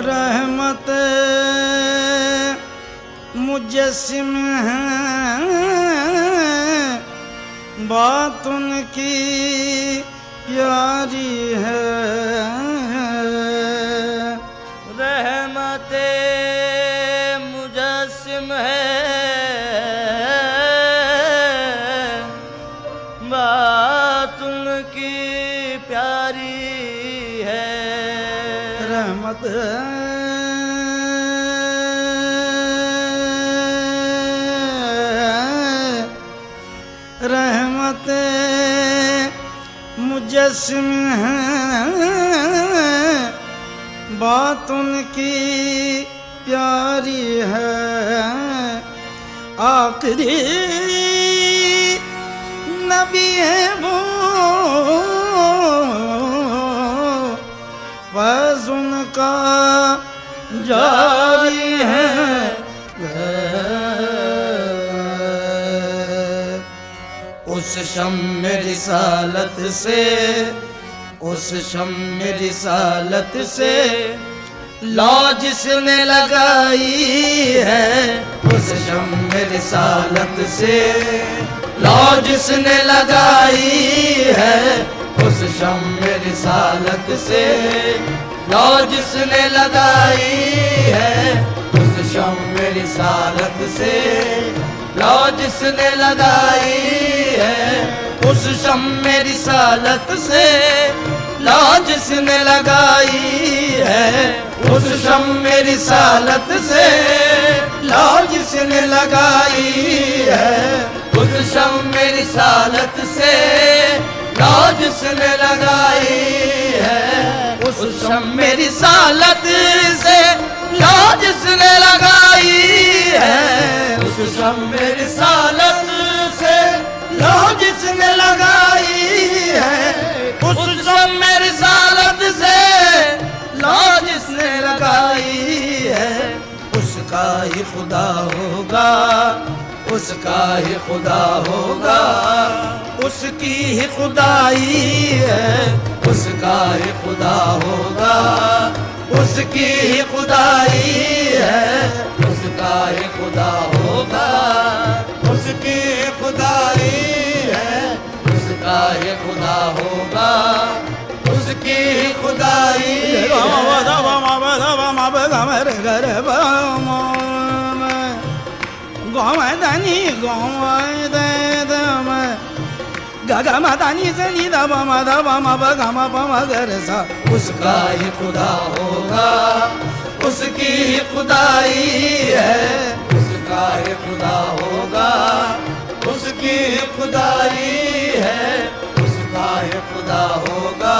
रहमत मुजस्सिम है बात उनकी प्यारी है। रहमत मुजस्सिम है बात उनकी प्यारी है। रहमत रहमत मुजस्सिम है बात उनकी प्यारी है। आखिरी नबी है वो फैज़ उनका जारी है। उस शम्म रिसालत से उस शम्म रिसालत से लौ जिसने लगाई है। उस शम्म रिसालत से लौ जिसने लगाई है। उस शम्म रिसालत से लौ जिसने लगाई है। उस शम्म रिसालत से लौ जिसने लगाई है। उस शम्म रिसालत से लौ जिसने लगाई है। उस शम्म रिसालत से लौ जिसने लगाई है। उस शम्म रिसालत से लौ जिसने लगाई है। उस शम्म रिसालत से लौ जिसने लगाई है। उस शम्म रिसालत से लौ जिसने लगाई है। उस शम्म रिसालत से लौ जिसने लगाई है। उसका ही खुदा होगा उसका ही खुदा होगा। उसकी ही खुदाई है। उसका ही खुदा होगा उसकी ही खुदाई है। उसका ही खुदा होगा उसकी ही खुदाई है। उसका ही खुदा होगा उसकी ही खुदाई गोमदनी गोमदम गगमदनी सनी दब मदब मब गम पम गर सा। उसका ही खुदा होगा उसकी ही खुदाई है। उसका ही खुदा होगा उसकी ही खुदाई है। उसका ही खुदा होगा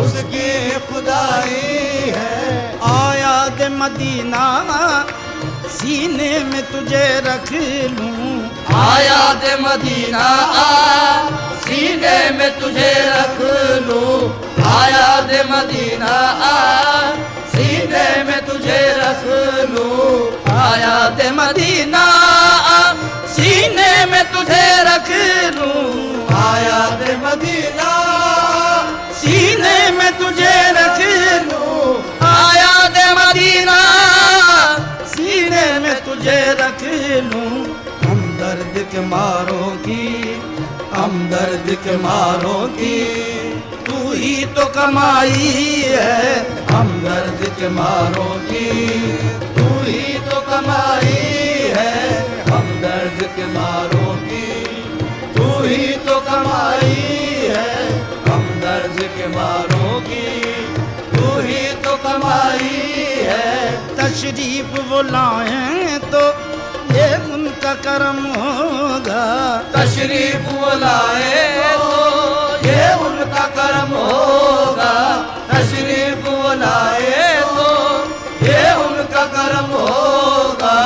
उसकी ही खुदाई है। आया दे मदीना सीने में तुझे रख लूं। आया दे मदीना सीने में तुझे रख लूं। आया दे मदीना सीने में तुझे रख लूं। आया दे मदीना सीने में तुझे रख लूं। आया दे मदीना सीने में तुझे रख लूं। आया दे मदीना सीने में तुझे रख लूं। हम दर्द के मारों की हम दर्द के मारों की तू ही तो कमाई है। हम दर्द के मारों की तू ही तो कमाई है। हम दर्द के मारों की तू ही तो कमाई है। हम दर्द के मारों की तू ही तो कमाई है। तशरीफ वो लाएं तो ये उनका करम होगा। तशरीफ वो लाए तो ये उनका करम होगा। तशरीफ वो लाए तो ये उनका करम होगा।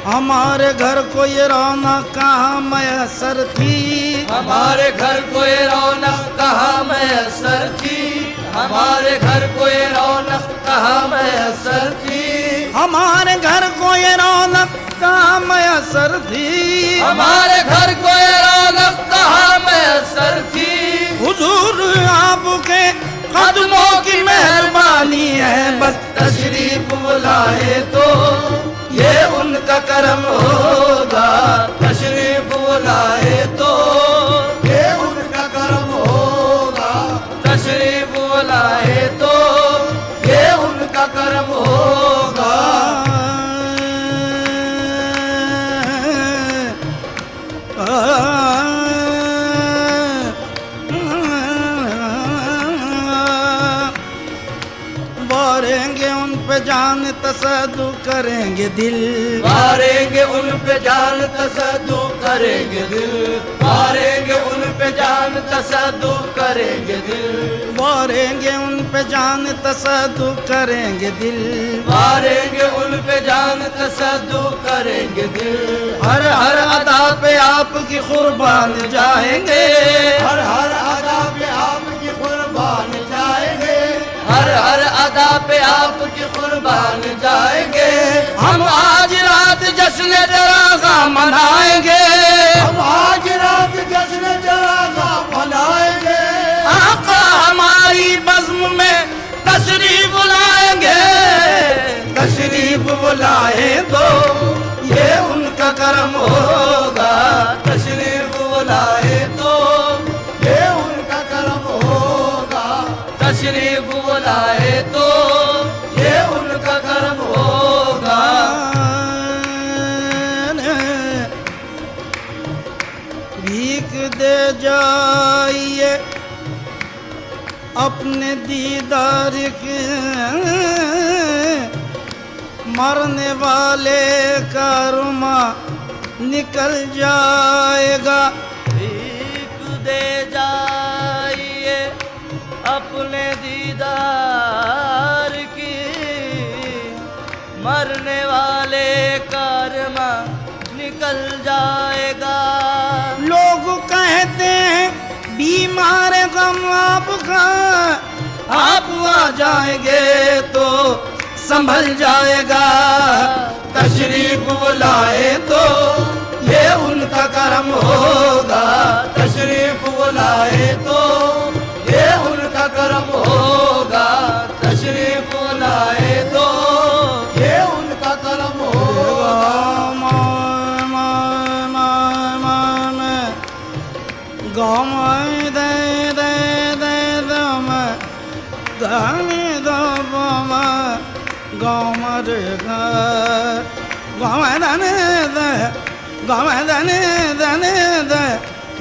हमारे घर को ये रौनक कहाँ मैसर थी। हमारे घर को ये रौनक कहाँ मैसर थी। हमारे घर को ये रौनक कहाँ मैसर थी। हमारे घर को ये रौनक कहाँ मैसर थी। हमारे घर को ये रौनक कहाँ मैसर थी। हुजूर आपके कदमों की मेहरबानी है, बस तशरीफ बुलाए तो ये उनका करम होगा। तशरीफ बुलाए तो ये उनका करम होगा। तशरीफ बुलाए तो ये उनका करम होगा। वारेंगे उन पे जान तसद्दु करेंगे दिल। मारेंगे उन पे जान तसद्दु करेंगे दिल। मारेंगे उन पे जान तसद्दु करेंगे दिल। वारेंगे उन पे जान तसद्दु करेंगे दिल। मारेंगे उन पे जान तसद्दु करेंगे दिल। हर हर अदा पे आपकी कुर्बान जाएंगे। हर हर अदा पे आपकी कुर्बान जाएंगे। हर हर अदा पे आपकी कुर्बान जाएंगे। हम आज रात जश्न जरागा मनाएंगे। हम आज रात जश्न जरागा मनाएंगे। आका हमारी बज़्म में तशरीफ लाएंगे। तशरीफ बुलाए तो ये उनका करम होगा। तशरीफ बुलाए तो ये उनका करम होगा। तशरीफ बुलाए तो ये उनका करम होगा। भीख दे जाइए अपने दीदार के, मरने वाले का रुमा निकल जाएगा। भीख दे जाइए अपने दीदार की, मरने वाले का रुमा निकल जाएगा। लोग कहते हैं बीमार गम आपका, आप आ जाएंगे तो संभल जाएगा। तशरीफ बुलाए तो ये उनका करम होगा। तशरीफ बुलाए तो ये उनका करम होगा। तशरीफ बुलाए तो ये उनका करम होगा। गाँव दे दे दे दम गाने दो गाँव रे गाँव दाने दे गाँव दाने दाने दे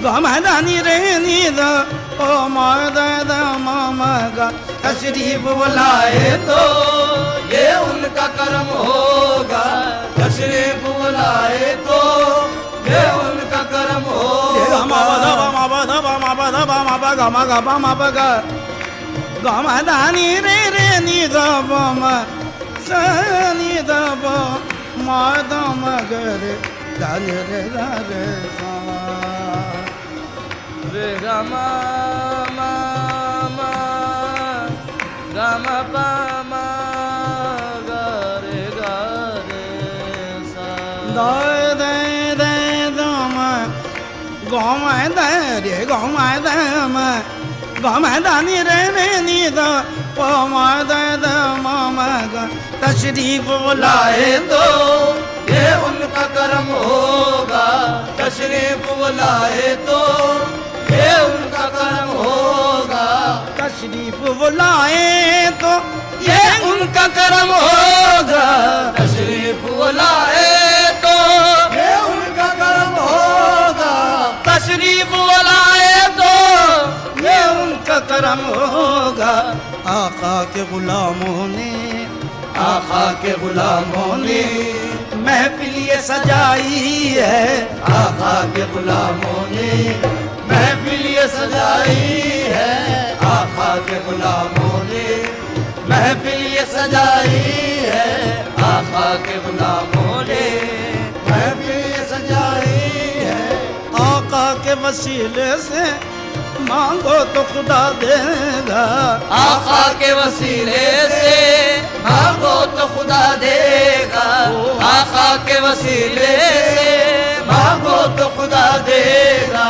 गाँव दानी रे नी दो ओ माँ दे दे मामा गा। तशरीफ बुलाए तो ये उनका करम होगा। तशरीफ बुलाए तो ये उनका करम होगा। गमदानी रे रे नी दम सनी दब मादम गर धन रे रे रे रमा मा मा गम पा मा गा रे सा। दय दय दय दम गम दय रे गम दम गम दानी रे रे नी द पम दय द मम ग। तशरीफ बुलाए तो ये उनका करम होगा। तशरीफ बुलाए तो ये उनका करम होगा। तशरीफ बुलाए तो ये उनका करम होगा। तशरीफ बुलाए तो ये उनका करम होगा। वलाए तो ये उनका करम होगा। आका के गुलामों ने, आका के गुलामों ने महफिल ये सजाई है। आका के गुलामों ने महफिल ये सजाई है। आका के गुलामों ने महफिल ये सजाई है। आका के गुलामों ने महफिल ये सजाई है। आका के वसीले से मांगो तो खुदा देगा। आका के वसीले से मांगो तो खुदा देगा। आका के वसीले से मांगो तो खुदा देगा।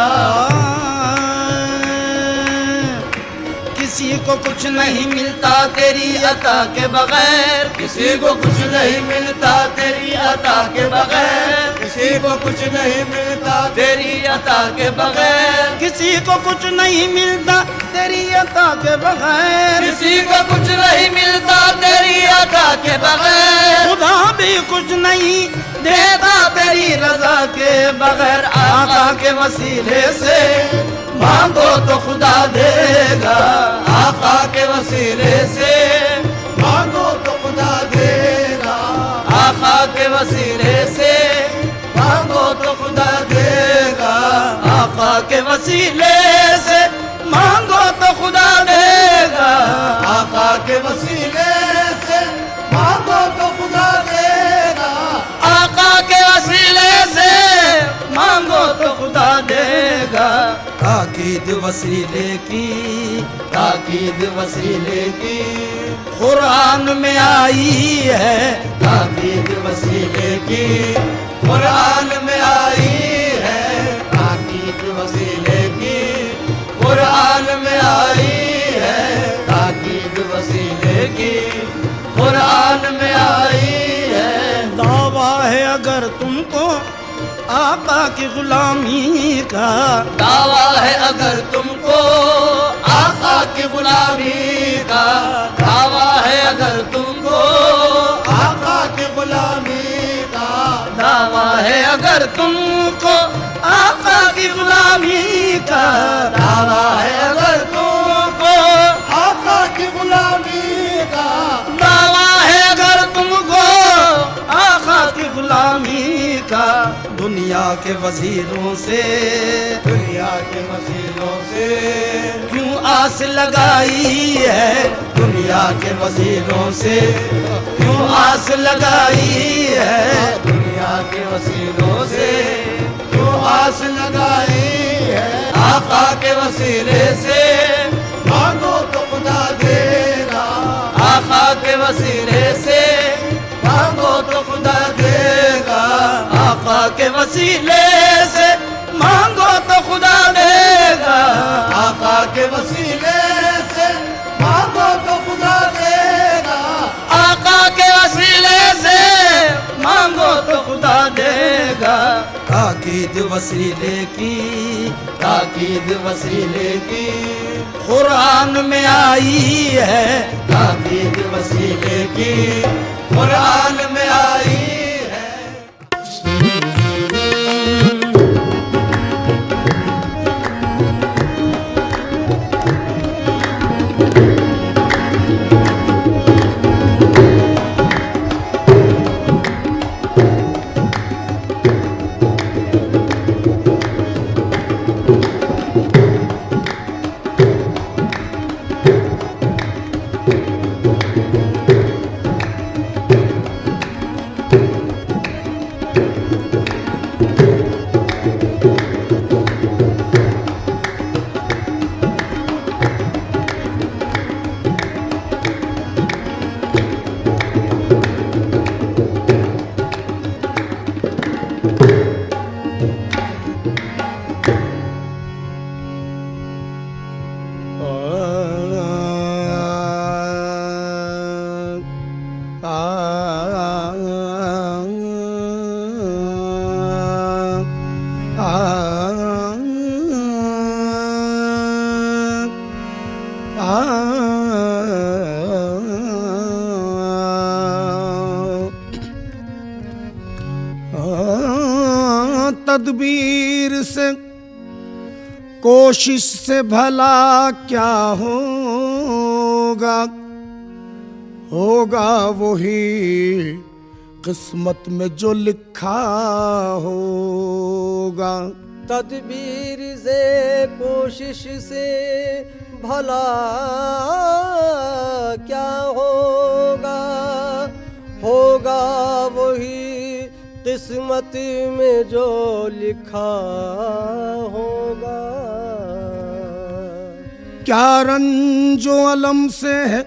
किसी को कुछ नहीं मिलता तेरी अता के बगैर। किसी को कुछ नहीं मिलता तेरी अता के बगैर। किसी को कुछ नहीं मिलता तेरी अता के बगैर। किसी को कुछ नहीं मिलता तेरी अता के बगैर। किसी को कुछ नहीं मिलता तेरी अता के बगैर। खुदा भी कुछ नहीं देता तेरी रजा के बगैर। आका के वसीले से मांगो तो खुदा देगा। आका के वसीले से मांगो तो खुदा देगा। आका के वसीले से मांगो तो खुदा देगा। आका के वसीले से मांगो तो खुदा देगा। आका के वसीले से मांगो तो खुदा देगा। आका के वसीले से मांगो तो खुदा देगा। ताकीद वसीले की, ताकीद वसीले की कुरान में आई है। ताकीद वसीले की कुरान में आई है। ताकीद वसीले की कुरान में आई है। ताकीद वसीले की कुरान में आई है। दावा है अगर तुमको आका की गुलामी का। दावा है अगर तुमको आका की गुलामी का। दावा है अगर तुमको आका की गुलामी का। दावा है अगर तुमको आका की गुलामी का। दावा है अगर तुमको आका की गुलामी का। दावा है अगर तुमको आका की गुलामी का। दुनिया के वजीरों से, दुनिया के वसीलों से क्यों आस लगाई है। दुनिया के वजीरों से क्यों आस लगाई है। दुनिया के वसीलों से क्यों आस लगाई है। आका के वसीले से मांगो तो खुदा देगा। आका के वसीले से मांगो तो खुदा देगा। आका के वसीले से मांगो तो खुदा देगा। आका के वसीले से मांगो तो खुदा देगा। आका के वसीले से मांगो तो खुदा देगा। ताकीद वसीले की, ताकीद वसीले की कुरान में आई है। ताकीद वसीले की कुरान में आई है। तदबीर से कोशिश से भला क्या होगा, होगा वही किस्मत में जो लिखा होगा। तदबीर से कोशिश से भला क्या होगा, होगा वही किस्मत में जो लिखा होगा। क्या रंजो अलम से है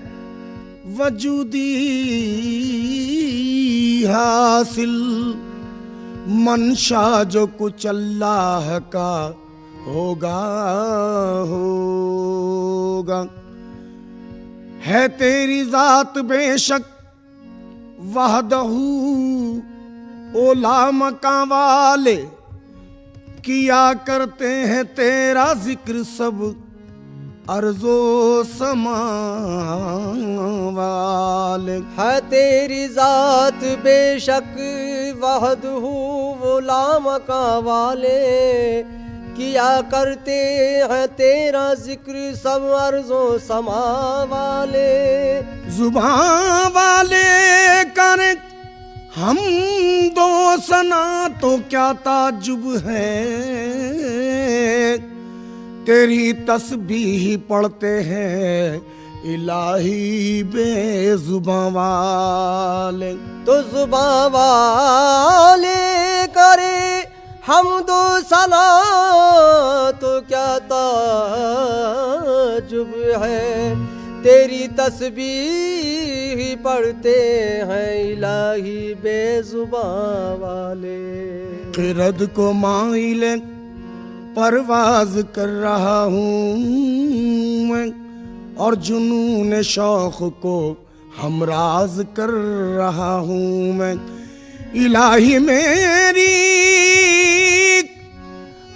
वजूदी हासिल, मंशा जो कुछ अल्लाह का होगा होगा। है तेरी जात बेशक वहदहू ओला मका वाले, किया करते हैं तेरा जिक्र सब अर्जो समा वाले। है तेरी जात बेशक वहदहू गुलाम का वाले, किया करते हैं तेरा जिक्र सब अर्जो समा वाले। जुबान वाले कर हम दो सना तो क्या ताजुब है, तेरी तस्बीह पढ़ते हैं इलाही बेजुबां वाले। तो जुबां वाले करे हम दो सना तो क्या ताजुब है, तेरी तस्बीह पढ़ते हैं इलाही बेजुबां वाले। किरद को माइले परवाज कर रहा हूँ मैं, और जुनून शौक को हमराज कर रहा हूँ मैं। इलाही मेरी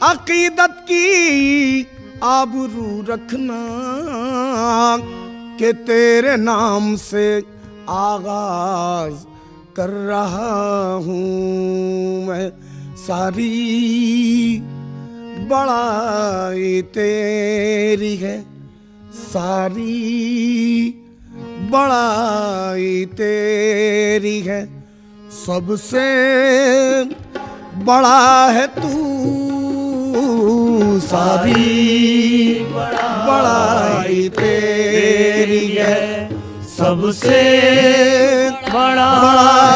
अकीदत की आबरू रखना, कि तेरे नाम से आगाज कर रहा हूँ मैं। सारी बड़ाई तेरी है, सारी बड़ाई तेरी है, सबसे बड़ा है तू। सारी बड़ाई तेरी है, सबसे बड़ा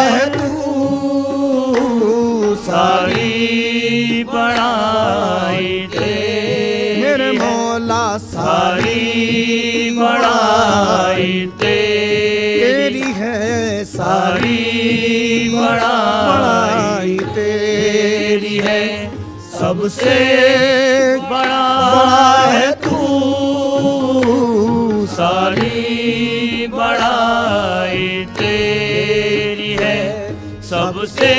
है तू। सारी बड़ाई तेरी मेरे मौला सारी बड़ाई तेरी है, सारी बड़ाई तेरी है, सबसे बड़ा है तू। सारी बड़ाई तेरी है, सबसे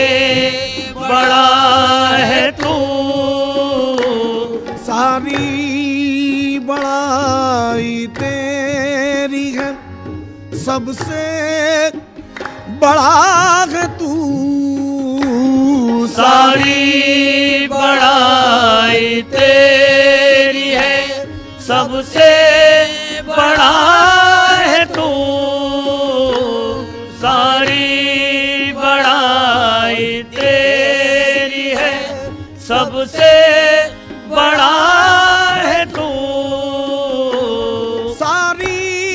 बड़ा है तू। सारी बड़ाई तेरी है, सबसे बड़ा है तू। सारी बड़ाई तेरी है, सबसे बड़ा है तू। सारी बड़ाई तेरी है, सबसे बड़ा है तू। सारी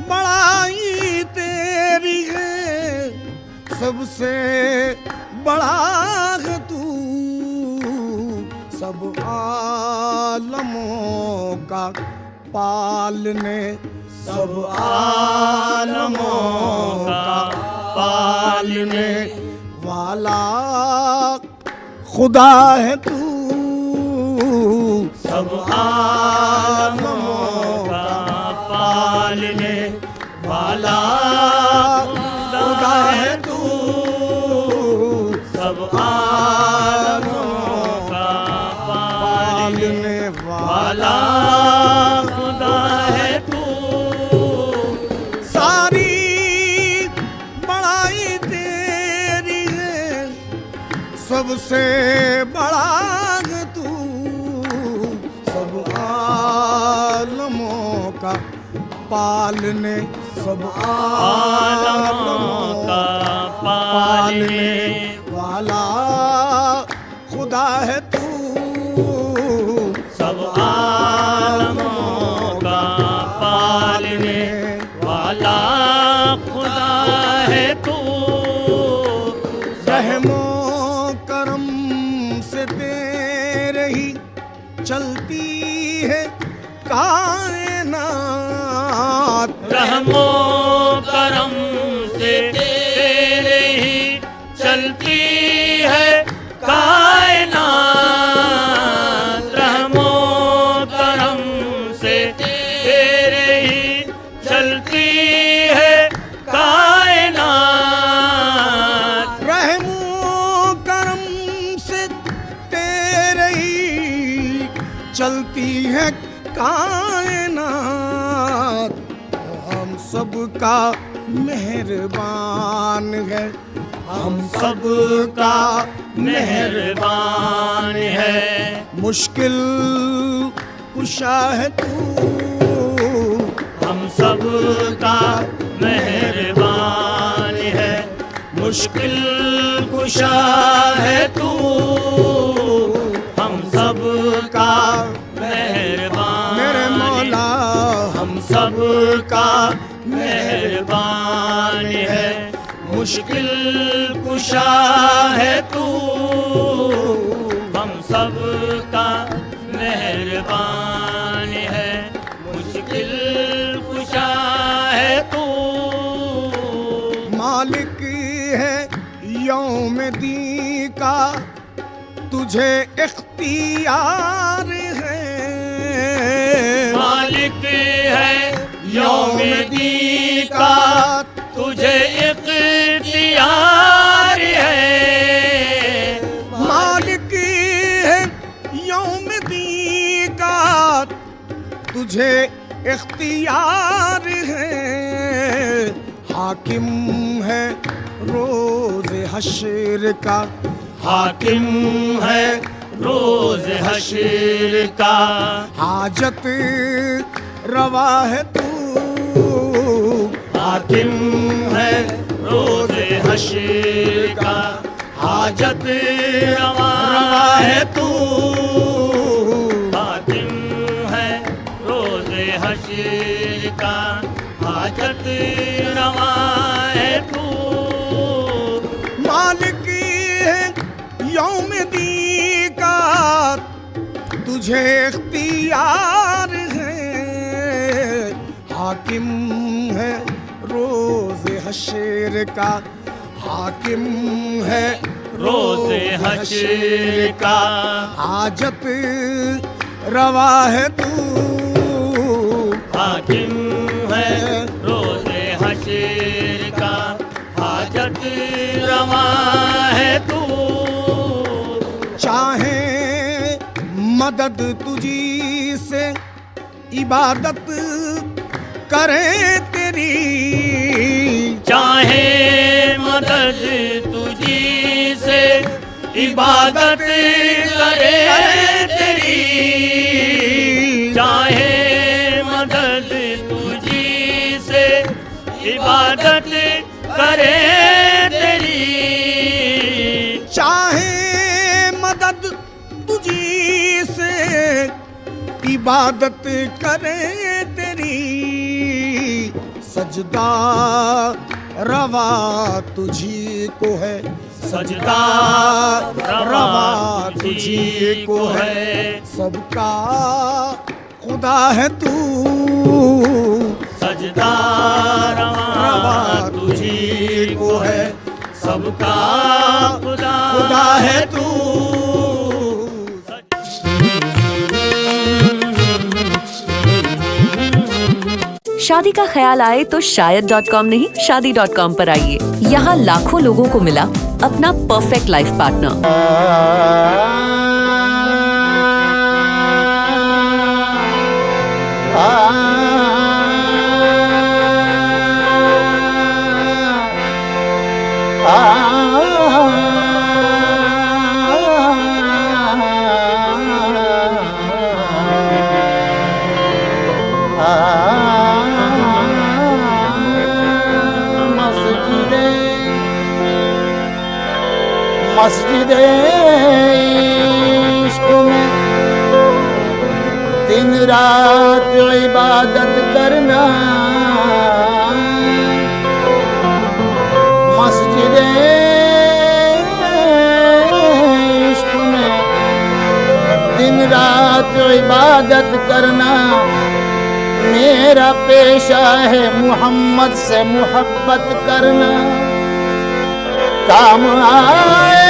बड़ाई तेरी है, सबसे बड़ा है तू। सब आलमों का पालने, सब आलमों का पालने वाला खुदा है तू। सब आलमों का पालने वाला खुदा है तू। सब आलमों का पालने वाला खुदा है तू। सारी बड़ाई तेरी है, सबसे बड़ा है तू। का पालने, सब आलमों का पालने वाला खुदा है तू, सब आलमों का पालने वाला खुदा है तू। रहमो करम से तेरे ही चलती है कायनात, रहमो करम से तेरे ही चलती है कायनात, रहमो करम से तेरे ही चलती है कायनात। रहमो करम से तेरे ही चलती है कायनात, हम सबका मेहरबान है, हम सबका मेहरबान है, मुश्किल कुशा है तू, हम सबका मेहरबान है, मुश्किल कुशा है तू, हम सबका मेहरबान, मेरे मौला हम सबका मेहरबान है, मुश्किल कुशा है तू, हम सबका मेहरबान है, मुश्किल कुशा है तू। मालिक है यौम दी का तुझे इख्तियार है, मालिक है यौम दी का तुझे इख्तियार है, मालिक है यौम दी का तुझे इख्तियार है, हाकिम है रोज हश्र का, हाकिम है रोज हश्र का, हाजत रवा है तू, हाकिम है रोज हश्र का, हाजत रवा है तू, हाकिम है रोज हश्र का, हाजत रवा है तू। मालिक है यौम दी का तुझे इख्तियार है, हाकिम है रोज हश्र का, हाकिम है रोज हश्र का, हाजत रवा है तू, हाकिम है रोज हश्र का, हाजत रवा है तू। चाहे मदद तुझी से इबादत करें तेरी, चाहे मदद तुझी से इबादत करे तेरी, चाहे मदद तुझी से इबादत करे तेरी, चाहे मदद तुझी से इबादत करें तेरी, सजदा रवा तुझी को है, सजदा रवा तुझी को है, सबका खुदा है तू, सजदा रवा तुझी को है, सबका खुदा है तू। शादी का ख्याल आए तो शायद.com नहीं शादी.com पर आइए। यहाँ लाखों लोगों को मिला अपना परफेक्ट लाइफ पार्टनर। ah मस्जिद इश्क में दिन रात इबादत करना, मस्जिद इश्क में दिन रात इबादत करना मेरा पेशा है, मोहम्मद से मोहब्बत करना काम आए।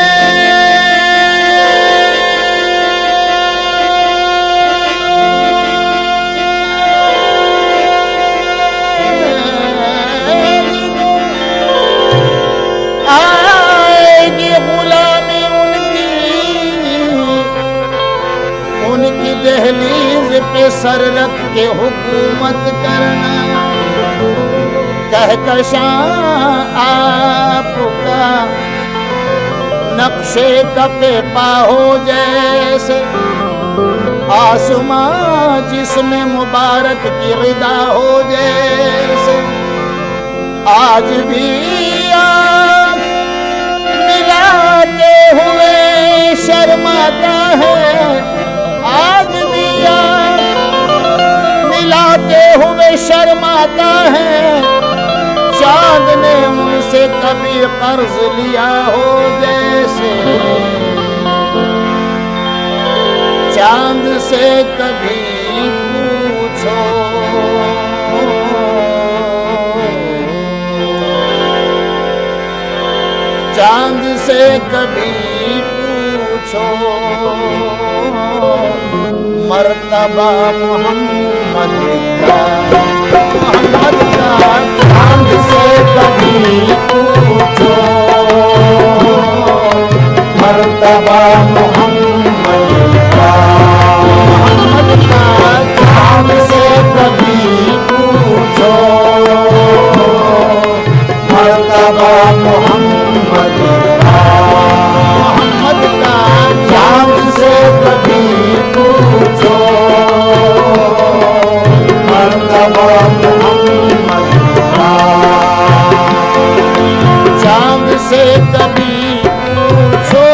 आएगी गुलामी उनकी दहलीज पे सर रख के हुकूमत करना, कहकशां आपका नक्शे कपे पाहो जैसे, आसमां जिसमें मुबारक की रिदा हो जैसे, आज भी आँख मिलाते हुए शर्माता है, आज भी आँख मिलाते हुए शर्माता है, चांद ने उनसे कभी कर्ज लिया हो जैसे, चांद से कभी पूछो चांद से कभी पूछो मर्तबा मोहम्मद का, चांद से कभी पूछो मर्तबा मोहम्मद का, चांद से कभी पूछो मर्तबा मोहम्मद का, चांद से कभी पूछो मर्तबा मोहम्मद का, चांद से कभी पूछो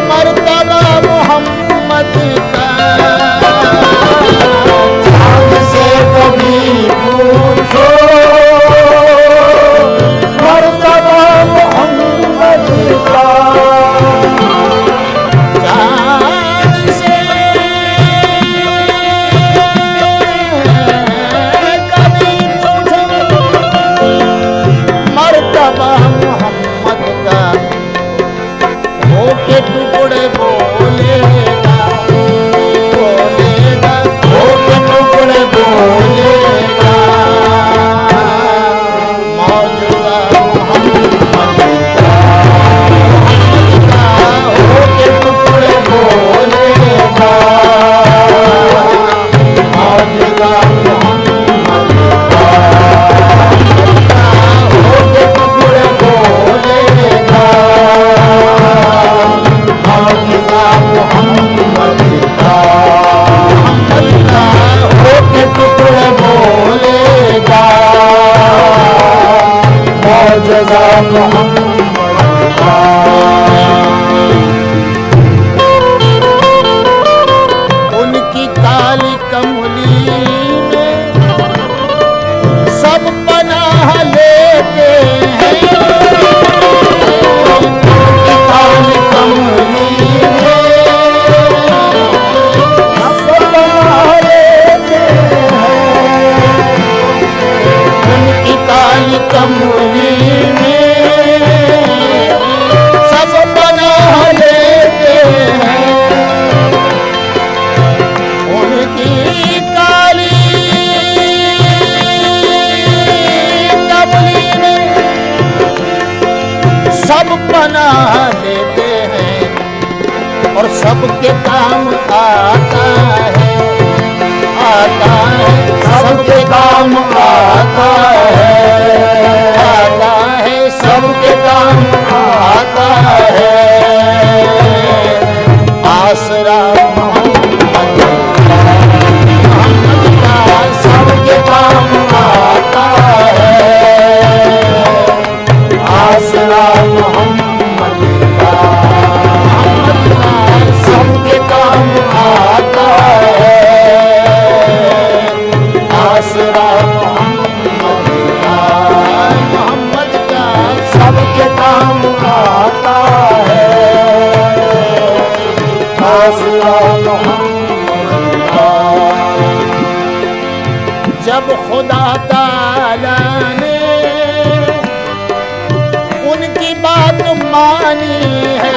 मर्तबा मोहम्मद का, चांद से कभी पूछो मर्तबा मोहम्मद का, चांद से कभी पूछो मर्तबा मोहम्मद का, होके टुकड़े बोलेगा बोलेगा, होके टुकड़े बोलेगा मौजूदा मोहम्मद का, होके टुकड़े बोलेगा मौजूदा मोहम्मद का, होके टुकड़े बोलेगा मौजूदा मोहम्मद का, होके टुकड़े बोलेगा मौजूदा मोहम्मद का। उनकी काली कमली में सब पनाह लेते हैं, उनकी काली कमली में सब पनाह लेते हैं, उनकी काली कमली में सब पनाह लेते हैं, उनकी काली कमली में सब पनाह लेते हैं और सबके काम आता है, आता है, सबके काम आता है, आता है, सबके काम आता है, आसरा मोहम्मद का सबके काम आता है, आसरा जब खुदा ताला ने उनकी बात मानी है,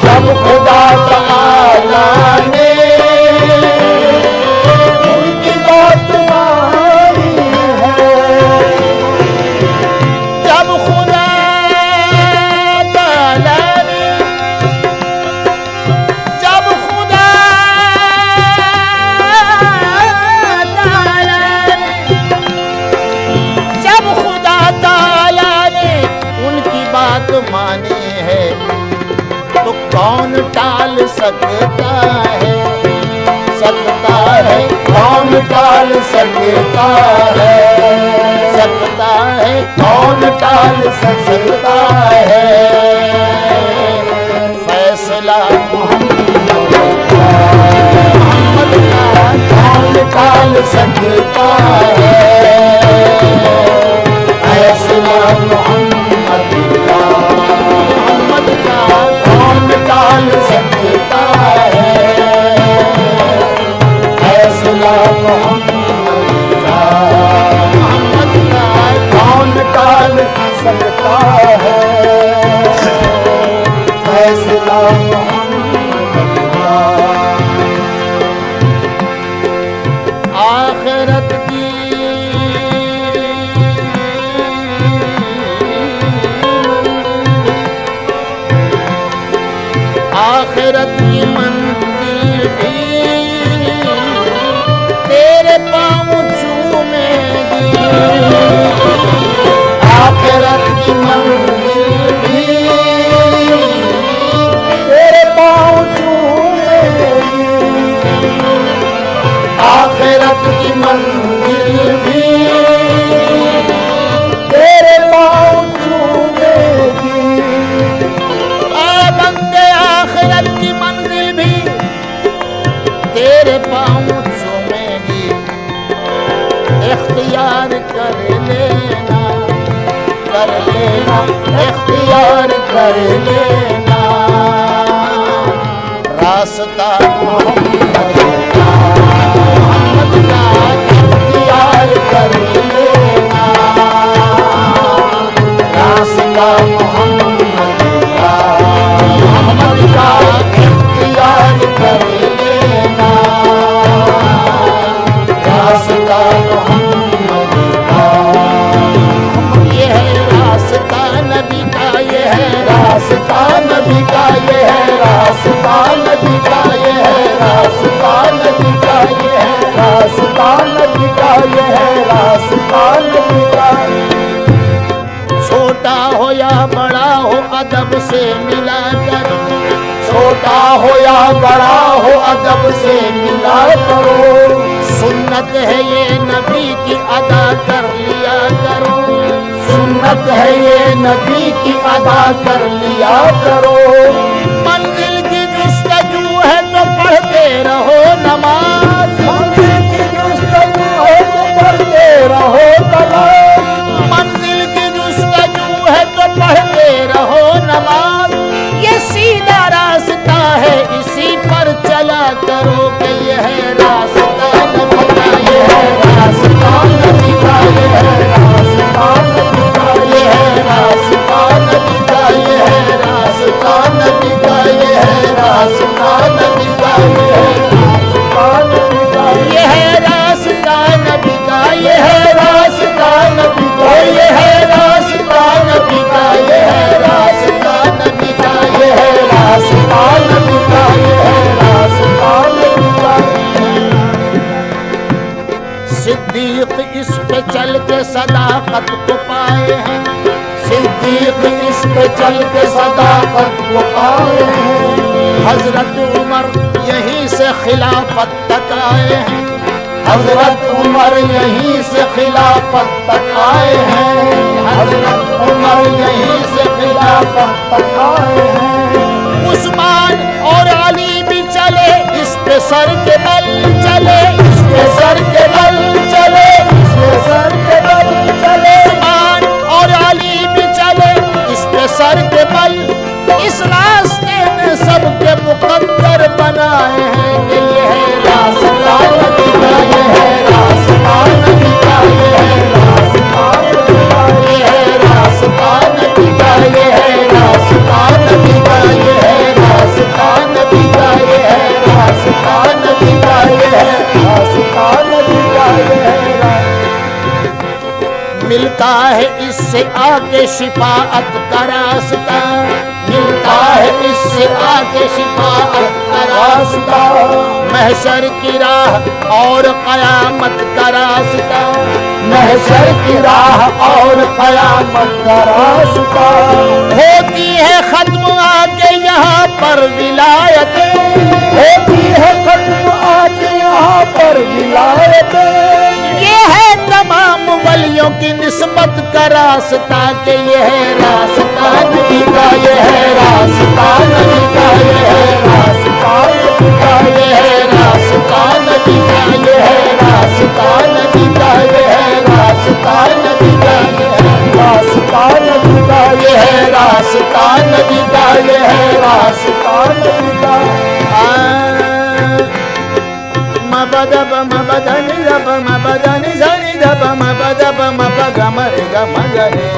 जब खुदा ताला ने उनकी बात मानी है, जब खुदा ताला ने, जब खुदा ताला ने, जब खुदा ताला ने उनकी बात मानी है, तो कौन टाल सकता है, सकता है, कौन टाल सकता है, सकता है, कौन टाल सकता है, फैसला मोहम्मद का कौन टाल सकता है, फैसला मोहम्मद का कौन टाल सकता है, फैसला मोहम्मद का कौन टाल सकता है, फैसला मोहम्मद का। आखिरत की आखिरत की मंजिल भी तेरे पाँव चूमेगी, आखिरत की मंजिल भी तेरे पाँव चूमेगी, आखिरत की मंजिल भी तेरे पाँव चूमेगी, ऐ बंदे आखिरत की मंजिल भी तेरे पाँव चूमेगी, इख्तियार कर लेना, कर लेना, इख्तियार कर लेना, रास्ता मोहम्मद का इख्तियार कर लेना, रास्ता मोहम्मद का इख्तियार कर लेना, रास्ता मोहम्मद का। ये है रास्ता नबी का, ये है रास्ता नबी का, ये है रास्ता नबी का, ये है रास्ता नबी का, ये है रास्ता नबी का, ये है रास्ता नबी का। छोटा हो या बड़ा हो अदब से मिला करो, छोटा हो या बड़ा हो अदब से मिला करो, सुन्नत है ये नबी की अदा कर लिया करो, सुन्नत है ये नबी की अदा कर लिया करो, मंजिल की जुस्तजू है तो पढ़ते रहो नमाज, मंजिल की जुस्तजू है तो पढ़ते रहो नमाज, मंजिल की जुस्तजू है तो पढ़ते रहो नमाज, ये सीधा रास्ता है इसी पर चला करो, कि ये है रास्ता नबी का, ये है रास्ता नबी का, ये है रास्ता नबी का, ये है रास्ता नबी का, ये है रास्ता नबी का, ये है रास्ता नबी का, ये है रास्ता नबी का, ये है रास्ता नबी का, ये है रास्ता नबी का, ये है रास्ता नबी का, ये है रास्ता नबी का, ये है रास्ता नबी का, ये है रास्ता नबी का। सिद्दीक इस पे चल के सदाकत को पाए हैं, सिद्दीक इस पे चल के सदाकत को पाए हैं, हजरत उमर यहीं से खिलाफत तक आए हैं, हजरत उमर यहीं से खिलाफत तक आए हैं, हजरत उमर यहीं से खिलाफत तक आए हैं, उस्मान और अली भी चले इस पे सर के बल चले, इस पे सर के बल चले, इस पे सर के बल चले, उस्मान और अली भी चले इस पे सर के बल, इस रास्ते में सबके मुकद्दर बनाए हैं, कि ये है रास्ता रास्ता नबी का, ये है मिलता है इससे आके शिफाअत का रास्ता, मिलता है इससे आके शिफाअत का रास्ता। महशर की राह और कयामत का रास्ता, महशर की राह और कयामत का रास्ता। होती है खत्म आके यहाँ पर विलायत, होती है खत्म आके यहाँ पर विलायत। ये है तमाम वलियों की निस्बत का रास्ता, के ये है रास्ता नबी का, ये है रास्ता नबी का, ये है रास्ता नबी का, ये है रास्ता नबी का, ये है रास्ता नबी का, ये है रास्ता नबी का, ये है रास्ता नबी का, ये है रास्ता नबी का, ये है रास्ता नबी का। मबदब मबदनि दब मबदनि zani दब मबदब मबगमरे गमगरे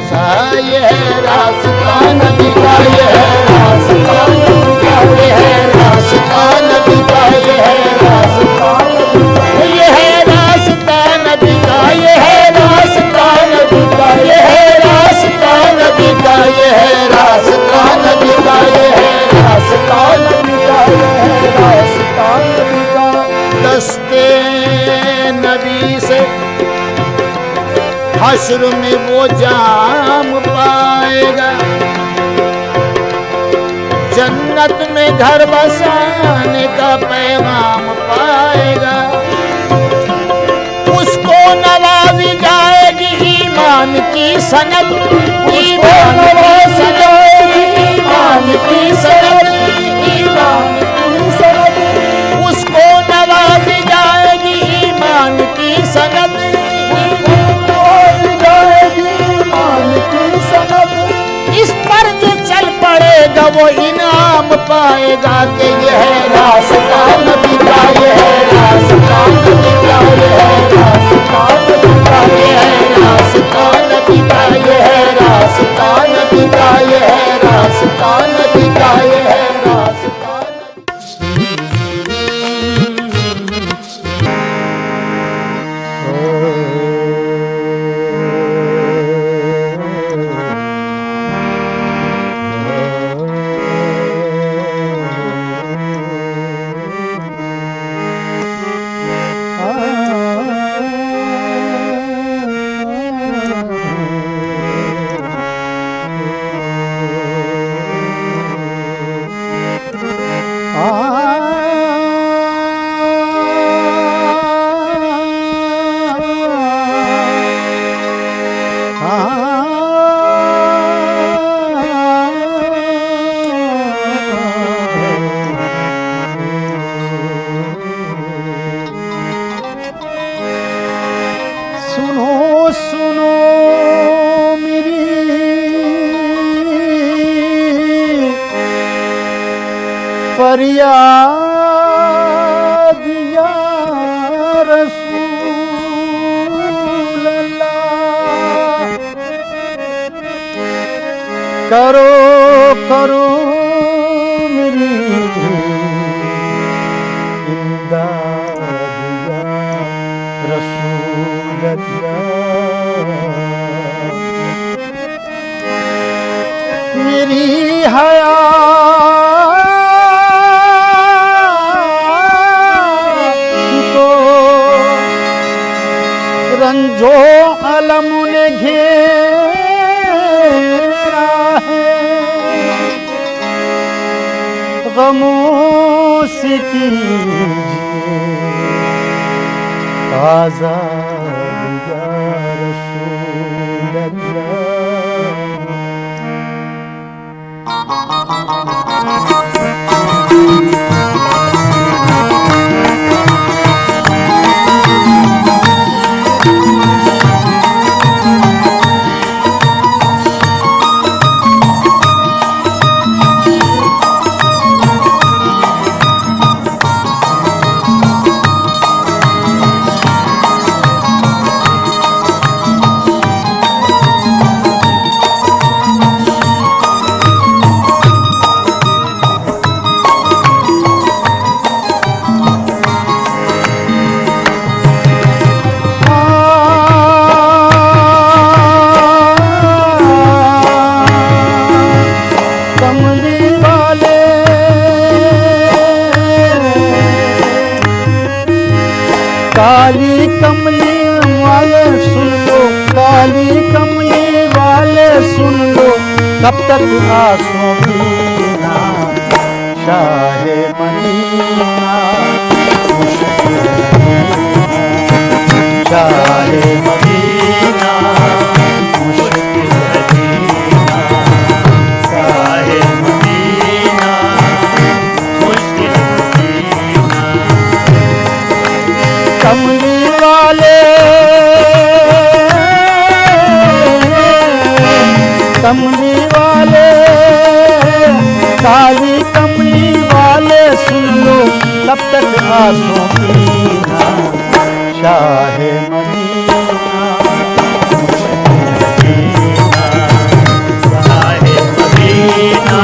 सा। ये है रास्ता नबी का, ये है रास्ता नबी का, ये है रास्ता नबी का, ये है रास्ता नबी का, ये है रास्ता नबी का, ये है रास्ता नबी का, ये है रास्ता नबी का, ये है रास्ता नबी का, ये है रास्ता नबी का, ये है रास्ता नबी का। दस्ते नबी से हश्र में वो जाम पाएगा, जन्नत में घर बसाने का पैगाम पाएगा। उसको नवाजी जाएगी ईमान की सनद, ईमान की सनद, ईमान की सनद, ईमान की सनद। उसको नवाजी जाएगी ईमान की सनद, नवाजी जाएगी ईमान की सनद। इस पर जो चल पड़ेगा वो इनाम पाएगा, कि ये है रास्ता नबी का, ये है रास्ता नबी का, ये है रास्ता नबी का, ये है रास्ता नबी का, ये है रास्ता नबी का, ये है रास्ता नबी का, ये है रास्ता। फरियाद या रसूल अल्लाह, करो करो मेरी इमदाद या रसूल अल्लाह। मेरी रंजो अलम ने घेरा है, गमों से कीजिए आज़ाद या रसूल अल्लाह। काली कमली वाले सुन लो, काली कमली वाले सुन लो, कब तक आंसू पीना शाहे मदीना, शाहे मदीना मुश्किल है जीना, शाहे मदीना मुश्किल है जीना। कमली वाले, कमली वाले, काली कमली वाले सुन लो, कब तक आंसू पीना शाहे मदीना, शाहे मदीना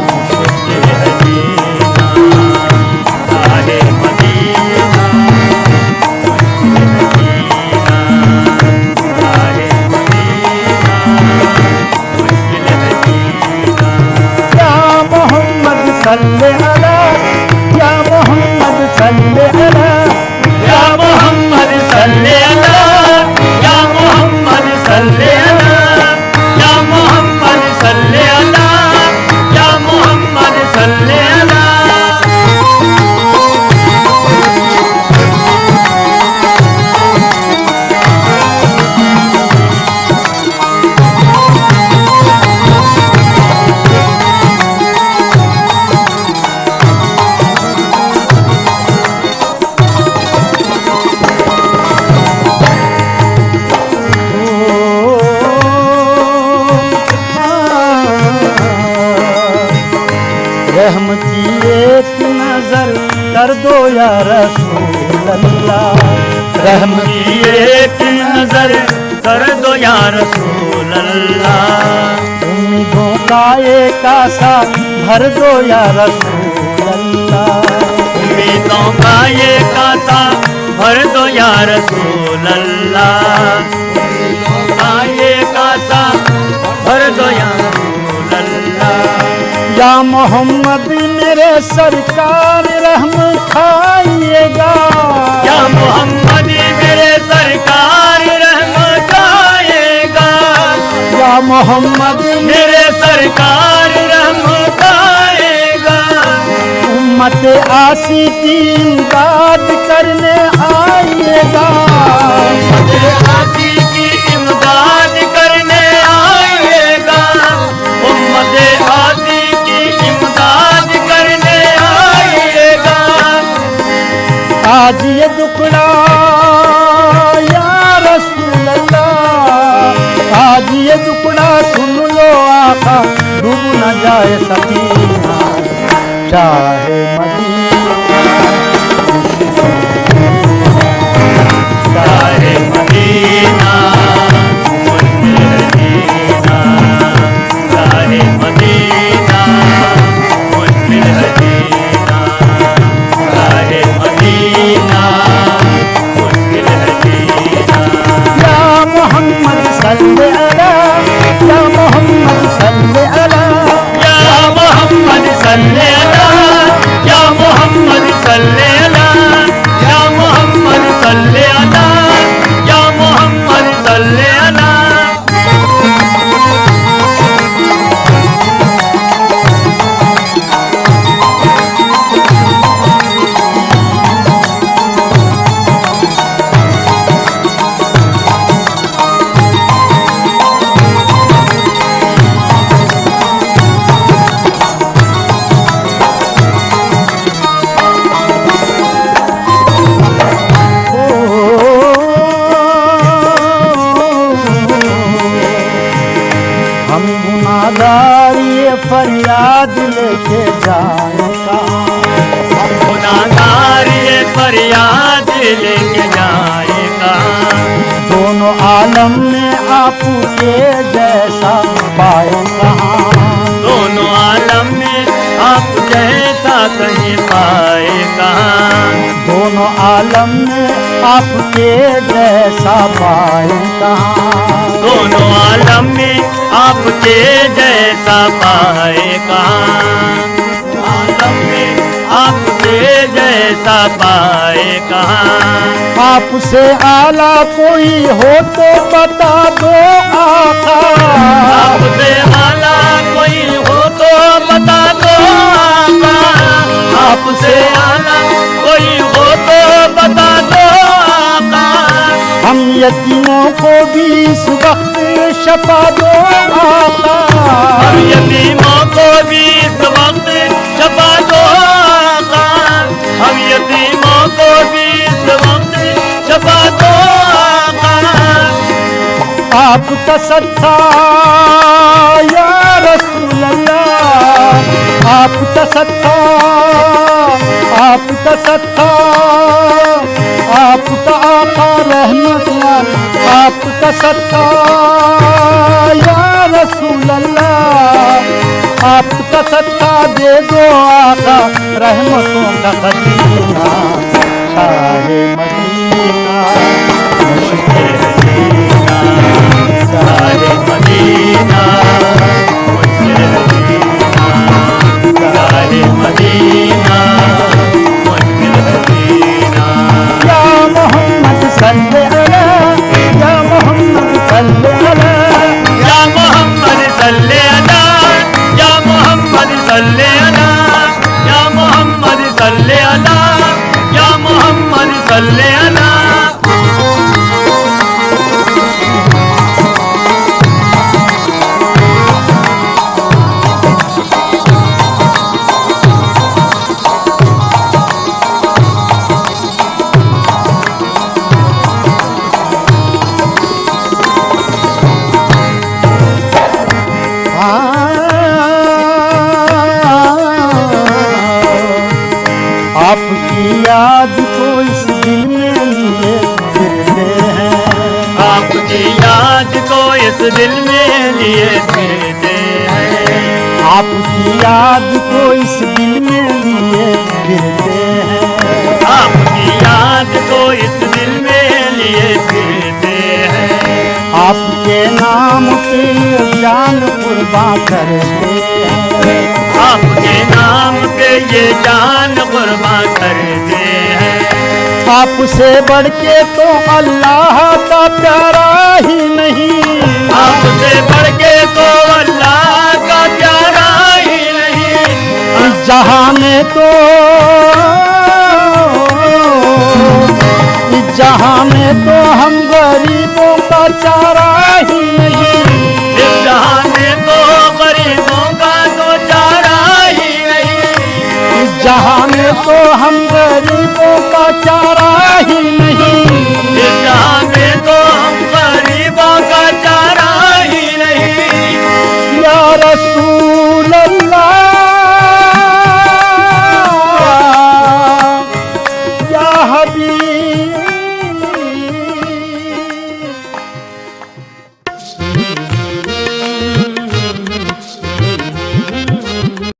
मुश्किल है जीना, शाहे मदीना मुश्किल है जीना, शाहे मदीना मुश्किल है जीना। या मोहम्मद सल्ले अला, या मोहम्मद सल्ले अला, या मोहम्मद सल्ले अला, या मोहम्मद सल्ले अला, या मोहम्मद सल्ले अला, या मोहम्मद सल्ले अला। रहम की एक नजर कर दो या रसूल अल्लाह, रहम की एक नजर कर दो या रसूल अल्लाह, उम्मीदों का एक आसा भर दो या रसूल अल्लाह, उम्मीदों का एक आसा भर दो या रसूल अल्लाह, उम्मीदों का एक आसा भर दो या रसूल अल्लाह। या मोहम्मद मेरे सरकार रहम खाइएगा, या मोहम्मद मेरे सरकार रहम खाइएगा, या मोहम्मद मेरे सरकार रहम खाइएगा, उम्मत आसी की इमदाद करने आइएगा, उम्मत आसी की इमदाद करने आइएगा, उम्मत आसी इमदाद करने आइएगा। आज ये दुखड़ा या रसूल अल्लाह, आज ये दुखड़ा सुन लो आका, डूब न जाए सफीना शाहे मदीना, शाहे मदीना मुश्किल है जीना, शाहे मदीना मुश्किल है जीना, शाहे मदीना मुश्किल है जीना। या मोहम्मद सल्ले अला, या मोहम्मद सल्ले अला, या मोहम्मद सल्ले अला, या मोहम्मद सल्ले अला, या मोहम्मद सल्ले अला, या मोहम्मद सल्ले अला। हम गुनाहगार ये फरियाद लेके जाए कहाँ, हम गुनाहगार ये फरियाद लेके जाए कहाँ, दोनों आलम में आपके जैसा पाए कहाँ, दोनों आलम में आप जैसा कहीं पाए कहाँ, दोनों आलम में आपके जैसा पाए कहाँ, दोनों आलम में आपके जैसा पाए कहाँ, आलम में आप आपके जैसा पाए कहाँ। आपसे आला कोई हो तो बता दो आका। आपसे आला कोई हो तो बता दो आका। आपसे आला कोई हो तो बता दो आका। हम यतीमों को भी इस वक्त शफा दो आका। हम यतीमों को भी इस वक्त शफा दो आका। हम यतीमों को भी इस वक्त शफा दो आका। आपका सत्ता या रसूल अल्लाह। आपका सत्ता, आपका सत्ता, आपका आका रहमत, आपका सत्ता या रसूल अल्लाह। आपका सत्ता दे दो आका, रहमतों का खजीना शाहे मदीना। शाहे मदीना, मुझे मदीना, शाहे मदीना, मुझे मदीना। या मोहम्मद सल्ले अला, या मोहम्मद सल्ले अला, या मोहम्मद सल्ले अला, या मोहम्मद सल्ले अला, या मोहम्मद सल्ले अला, या मोहम्मद सल्ले अला। आपकी याद को इस दिल में लिए फिरते हैं। आपकी याद को इस दिल में लिए फिरते हैं। आपकी याद को इस दिल में लिए फिरते हैं। आपकी याद को इस दिल में लिए फिरते हैं। आपके नाम पे जान कुर्बान करते हैं। आपके नाम पे ये जान कुर्बान करते हैं। आपसे बढ़ के तो अल्लाह का प्यारा ही नहीं। आपसे बढ़ के तो अल्लाह का प्यारा ही नहीं। जहाँ में तो, जहाँ में तो हम गरीबों का चारा ही नहीं। इस जहां में तो गरीबों का तो चारा ही नहीं। जहाँ में तो हम गरीबों